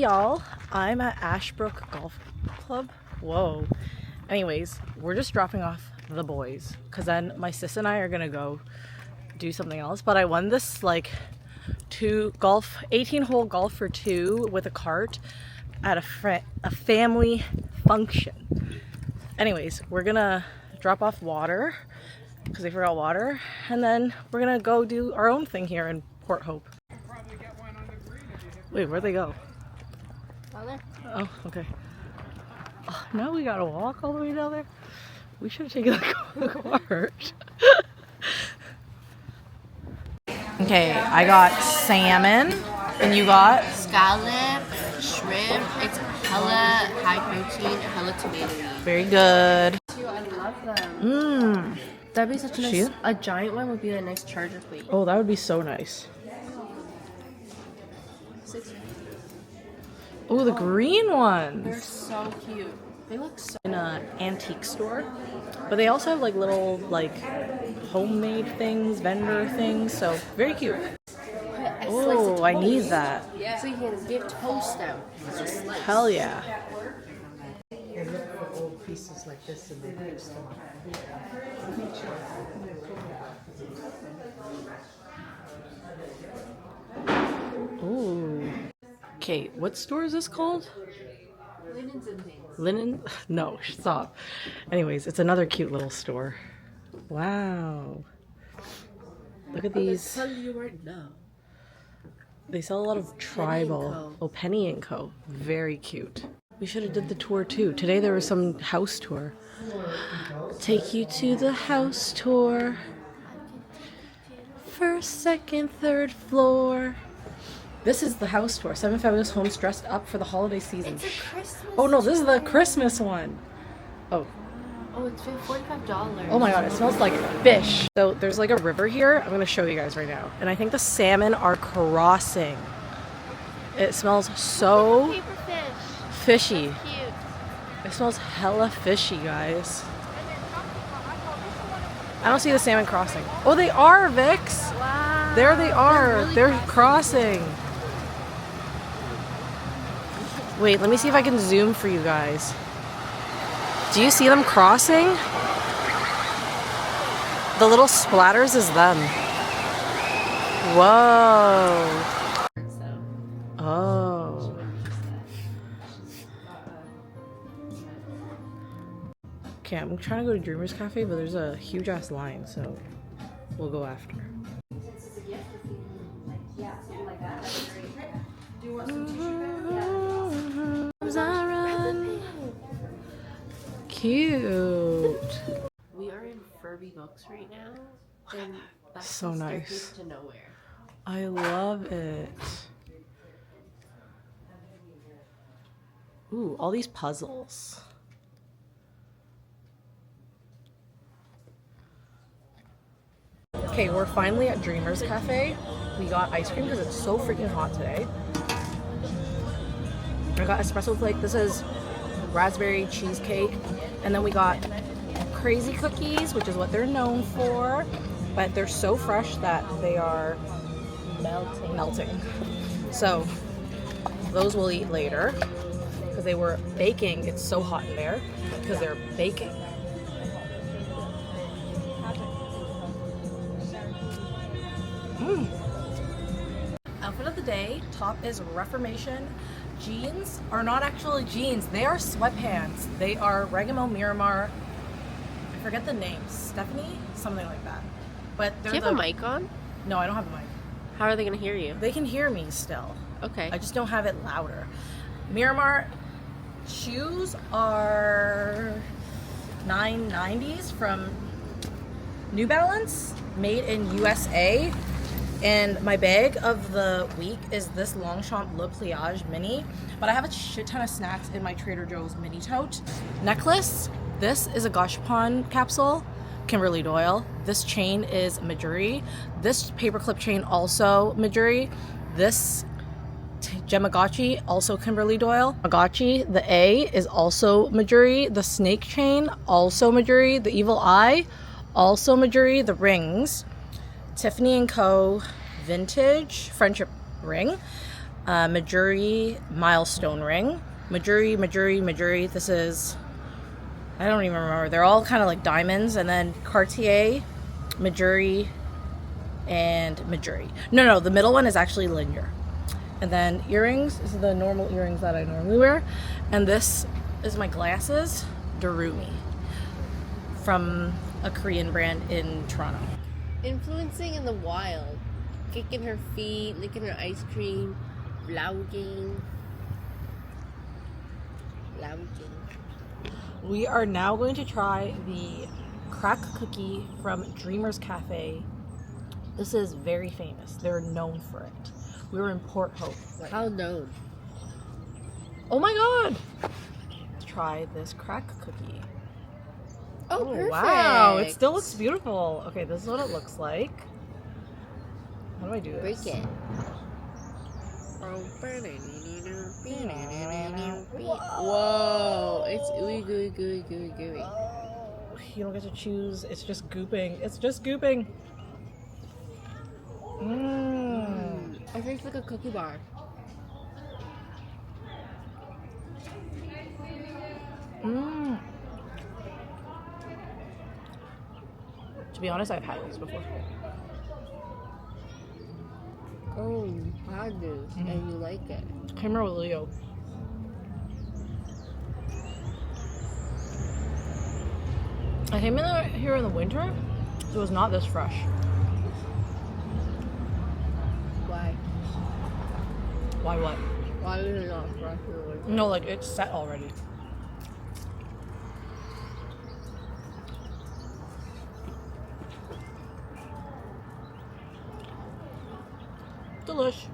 y'all, I'm at Ashbrook Golf Club. Whoa. Anyways, we're just dropping off the boys because then my sis and I are gonna go do something else. But I won this like 18-hole golf for two with a cart at a family function. Anyways, we're gonna drop off water because they forgot water, and then we're gonna go do our own thing here in Port Hope. Wait, where'd they go? Oh, okay. Oh, now we gotta walk all the way down there. We should have taken the cart. Okay, I got salmon, and you got scallop, shrimp. It's hella high protein, hella tomato. Very good. I love them. Mmm. That'd be such a nice. A giant one would be a nice charger plate. Oh, that would be so nice. Oh, the green ones. They're so cute. They look so. In an antique store, but they also have like little like homemade things, vendor things. So very cute. Oh, I need that. Yeah. So you can get toast out. Hell yeah. And look for old pieces like this and then fix them up. Ooh. Okay, what store is this called? Linens and things. Linen? No, stop. Anyways, it's another cute little store. Wow. Look at these. I'm telling you right now. They sell a lot of tribal. Oh, Penny & Co. Very cute. We should have did the tour too. Today there was some house tour. Take you to the house tour. First, second, third floor. This is the house tour. 7 fabulous homes dressed up for the holiday season. It's a Christmas. Oh no, this is the Christmas one. Oh. Oh, it's $45. Oh my god, it smells like fish. So there's like a river here. I'm gonna show you guys right now. And I think the salmon are crossing. It smells so fishy. So cute. It smells hella fishy, guys. I don't see the salmon crossing. Oh, they are, Vix. Wow. There they are. Really They're crossing. Wait, let me see if I can zoom for you guys. Do you see them crossing? The little splatters is them. Whoa. Oh. Okay, I'm trying to go to Dreamers Cafe, but there's a huge ass line, so we'll go after. Cute. We are in Furby Books right now, and that's So the nice. staircase to nowhere. I love it. Ooh, all these puzzles. Okay, we're finally at Dreamers Cafe. We got ice cream because it's so freaking hot today. I got espresso flake. This is raspberry cheesecake. And then we got crazy cookies, which is what they're known for. But they're so fresh that they are melting. So those we'll eat later because they were baking. It's so hot in there because they're baking. Outfit of the day, top is Reformation. Jeans are not actually jeans, they are sweatpants. They are Regamo Miramar, I forget the name, Stephanie? Something like that. But they're Do you have a mic on? No, I don't have a mic. How are they going to hear you? They can hear me still. Okay. I just don't have it louder. Miramar shoes are $9.90s from New Balance, made in USA. And my bag of the week is this Longchamp Le Pliage mini. But I have a shit ton of snacks in my Trader Joe's mini tote. Necklace. This is a Gashapon capsule, Kimberly Doyle. This chain is MEJURI. This paperclip chain also MEJURI. This Gemagachi, also Kimberly Doyle. Magachi, the A is also MEJURI. The snake chain, also MEJURI. The evil eye, also MEJURI. The rings, Tiffany & Co. vintage friendship ring. MEJURI milestone ring. MEJURI. This is, I don't even remember. They're all kind of like diamonds. And then Cartier, MEJURI, and MEJURI. No, the middle one is actually linear. And then earrings. This is the normal earrings that I normally wear. And this is my glasses, Darumi, from a Korean brand in Toronto. Influencing in the wild. Kicking her feet, licking her ice cream, vlogging. We are now going to try the crack cookie from Dreamer's Cafe. This is very famous. They're known for it. We were in Port Hope. How known? Oh my god! Let's try this crack cookie. Oh, perfect. Wow, it still looks beautiful. Okay, this is what it looks like. How do I do this? Break it. Whoa, it's ooey gooey. Oh, you don't get to choose. It's just gooping. It's just gooping. Mmm. It tastes like a cookie bar. Mmm. To be honest, I've had these before. Oh, I do. And you like it. I can't remember what Leo. I came in here in the winter, so it was not this fresh. Why? Why what? Why is it not fresh? No, like it's set already. Delish.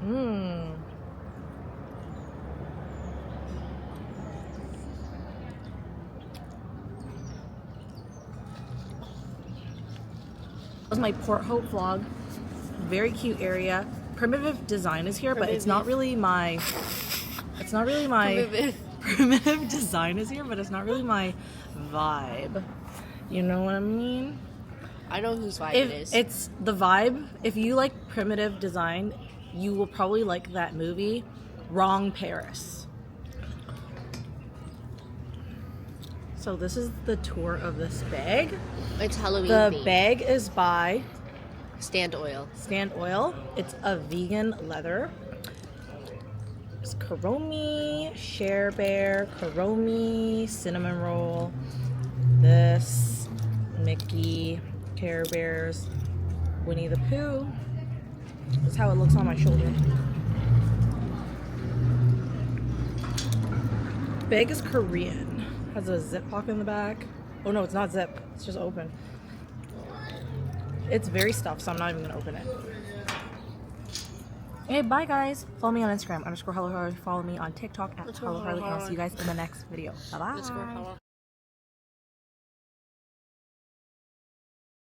Mmm. That was my Port Hope vlog. Very cute area. Primitive design is here, but it's not really my. It's not really my. Primitive design is here, but it's not really my vibe. You know what I mean? I know whose vibe it is. It's the vibe. If you like primitive design, you will probably like that movie, Wrong Paris. So this is the tour of this bag. It's Halloween The themed. bag is by Stand Oil. Stand Oil. It's a vegan leather. It's Kuromi, Share Bear, Kuromi, Cinnamon Roll, this, Mickey, Care Bears, Winnie the Pooh. This is how it looks on my shoulder. Bag is Korean. Has a zip pocket in the back. Oh no, it's not zip. It's just open. It's very stuffed, so I'm not even gonna open it. Okay, bye guys. Follow me on Instagram _Hello Harley. Follow me on TikTok at Hello Harley. And I'll see you guys in the next video. Bye bye.